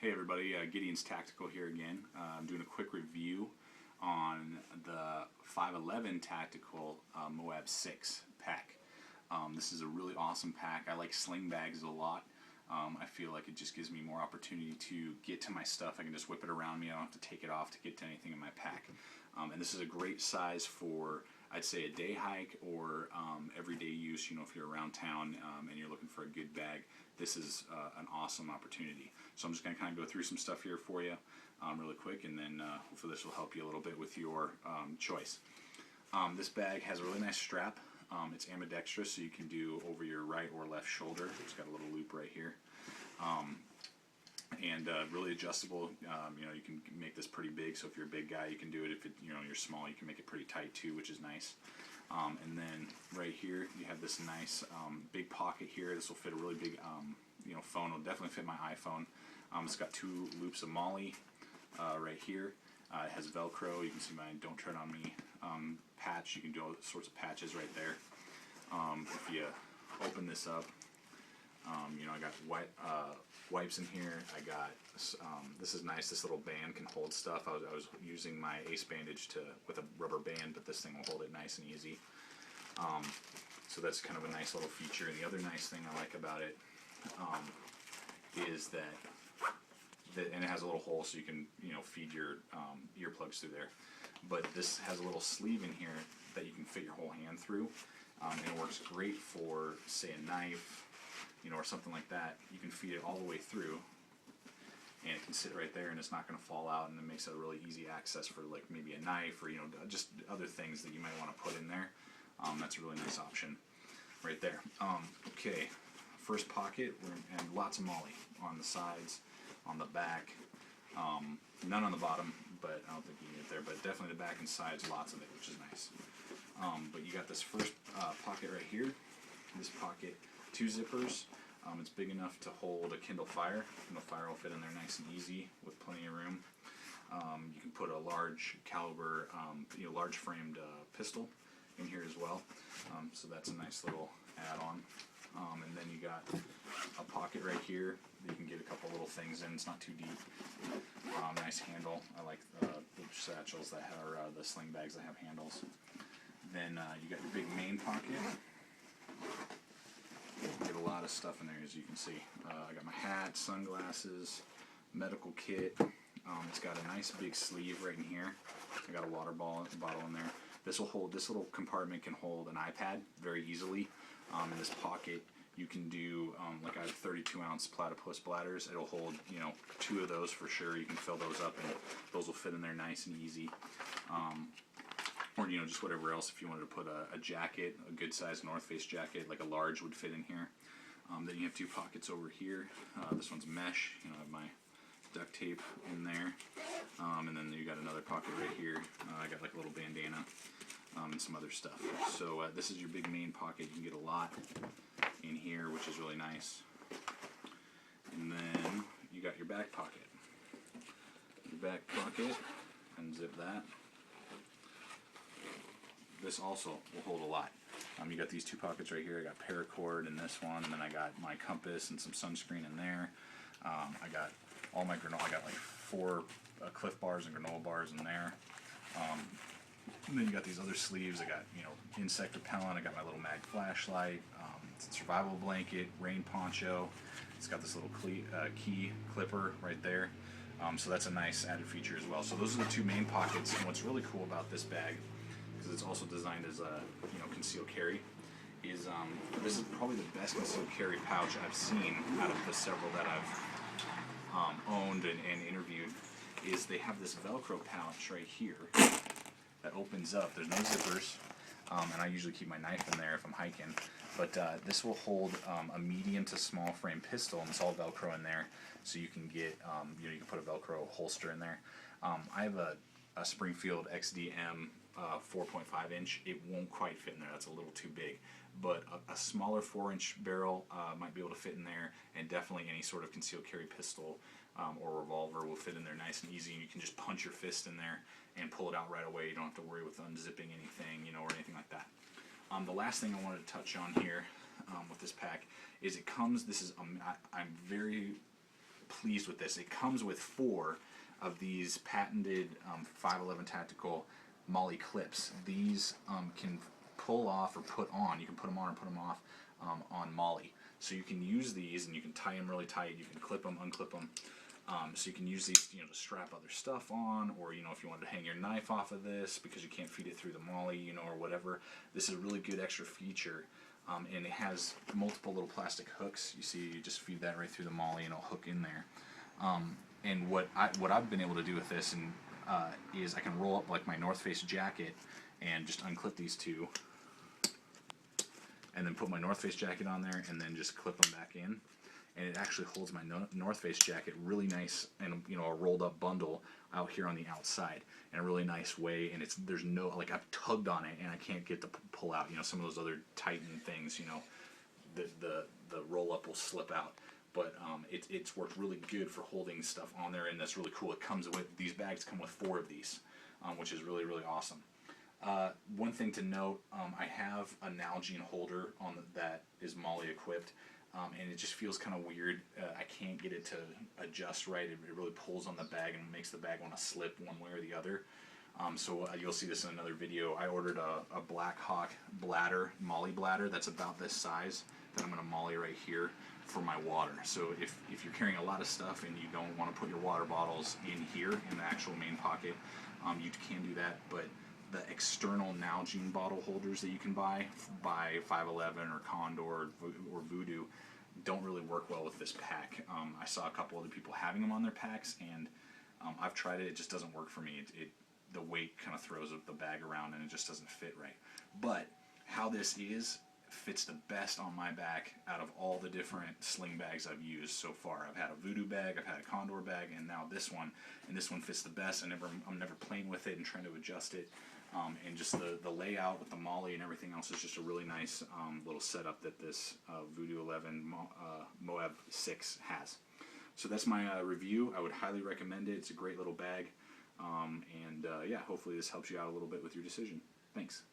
Hey everybody, Gideon's Tactical here again. I'm doing a quick review on the 511 Tactical Moab 6 pack. This is a really awesome pack. I like sling bags a lot. I feel like it just gives me more opportunity to get to my stuff. I can just whip it around me. I don't have to take it off to get to anything in my pack. And this is a great size for, I'd say, a day hike or everyday use. You know, if you're around town and you're looking for a good bag, this is an awesome opportunity. So I'm just going to kind of go through some stuff here for you really quick, and then hopefully this will help you a little bit with your choice. This bag has a really nice strap. It's ambidextrous, so you can do over your right or left shoulder. It's got a little loop right here. And really adjustable. You know, you can make this pretty big, so if you're a big guy, you can do it. If you're small, you can make it pretty tight too, which is nice. And then right here, you have this nice big pocket here. This will fit a really big, phone. It'll definitely fit my iPhone. It's got two loops of MOLLE right here. It has Velcro. You can see my "Don't Tread on Me" patch. You can do all sorts of patches right there. If you open this up, I got wipes in here. I got this is nice. This little band can hold stuff. I was using my Ace bandage with a rubber band, but this thing will hold it nice and easy. So that's kind of a nice little feature. And the other nice thing I like about it is that and it has a little hole so you can feed your earplugs through there. But this has a little sleeve in here that you can fit your whole hand through, and it works great for, say, a knife, or something like that. You can feed it all the way through, and it can sit right there, and it's not going to fall out, and it makes it a really easy access for like maybe a knife or just other things that you might want to put in there. That's a really nice option right there. Okay, first pocket, and lots of MOLLE on the sides, on the back, none on the bottom, but I don't think you need it there, but definitely the back and sides, lots of it, which is nice. But you got this first pocket right here. This pocket, two zippers. It's big enough to hold a Kindle Fire. Kindle Fire will fit in there nice and easy with plenty of room. You can put a large caliber, large framed pistol in here as well. So that's a nice little add-on. And then you got a pocket right here that you can get a couple little things in. It's not too deep. Nice handle. I like the satchels that are the sling bags that have handles. Then you got your big main pocket. Get a lot of stuff in there, as you can see. I got my hat, sunglasses, medical kit. It's got a nice big sleeve right in here. I got a water bottle in there. This little compartment can hold an iPad very easily. In this pocket, you can do like I have 32-ounce platypus bladders. It'll hold two of those for sure. You can fill those up, and those will fit in there nice and easy. Or just whatever else. If you wanted to put a jacket, a good sized North Face jacket, like a large would fit in here. Then you have two pockets over here. This one's mesh. I have my duct tape in there. And then you got another pocket right here. I got like a little bandana and some other stuff. So this is your big main pocket. You can get a lot in here, which is really nice. And then you got your back pocket. Your back pocket, unzip that. This also will hold a lot. You got these two pockets right here. I got paracord in this one, and then I got my compass and some sunscreen in there. I got all my granola. I got like 4 Cliff Bars and granola bars in there. And then you got these other sleeves. I got insect repellent. I got my little mag flashlight, survival blanket, rain poncho. It's got this little key clipper right there. So that's a nice added feature as well. So those are the two main pockets. And what's really cool about this bag, because it's also designed as a concealed carry, is this is probably the best concealed carry pouch I've seen out of the several that I've owned and interviewed. Is they have this Velcro pouch right here that opens up. There's no zippers, and I usually keep my knife in there if I'm hiking. But this will hold a medium to small frame pistol, and it's all Velcro in there, so you can get you can put a Velcro holster in there. I have a Springfield XDM 4.5 inch. It won't quite fit in there. That's a little too big. But a smaller 4-inch barrel might be able to fit in there, and definitely any sort of concealed carry pistol or revolver will fit in there nice and easy. And you can just punch your fist in there and pull it out right away. You don't have to worry with unzipping anything, or anything like that. The last thing I wanted to touch on here with this pack is it comes. I'm very pleased with this. It comes with 4 of these patented 511 tactical MOLLE clips. These can pull off or put on. You can put them on or put them off on MOLLE. So you can use these and you can tie them really tight. You can clip them, unclip them. So you can use these, to strap other stuff on, or if you wanted to hang your knife off of this because you can't feed it through the MOLLE, or whatever. This is a really good extra feature, and it has multiple little plastic hooks. You see, you just feed that right through the MOLLE and it'll hook in there. And what I've been able to do with this is I can roll up like my North Face jacket and just unclip these 2, and then put my North Face jacket on there, and then just clip them back in. And it actually holds my North Face jacket really nice, and a rolled up bundle out here on the outside in a really nice way. And there's no, like, I've tugged on it and I can't get to pull out. Some of those other Titan things, the roll up will slip out. But it's worked really good for holding stuff on there, and that's really cool. It comes with, these bags come with 4 of these, which is really, really awesome. One thing to note, I have a Nalgene holder that is MOLLE equipped. And it just feels kind of weird. I can't get it to adjust right. It really pulls on the bag and makes the bag want to slip one way or the other. So you'll see this in another video. I ordered a Black Hawk bladder, MOLLE bladder, that's about this size, that I'm going to MOLLE right here for my water. So if you're carrying a lot of stuff and you don't want to put your water bottles in here in the actual main pocket, you can do that. But the external Nalgene bottle holders that you can buy 511 or Condor or Voodoo don't really work well with this pack. I saw a couple other people having them on their packs, and I've tried it. It just doesn't work for me. The weight kind of throws the bag around, and it just doesn't fit right. But how this fits the best on my back out of all the different sling bags I've used so far. I've had a Voodoo bag, I've had a Condor bag, and now this one. And this one fits the best. I'm never playing with it and trying to adjust it. And just the layout with the MOLLE and everything else is just a really nice little setup that this Voodoo 11 Moab 6 has. So that's my review. I would highly recommend it. It's a great little bag. Yeah, hopefully this helps you out a little bit with your decision. Thanks.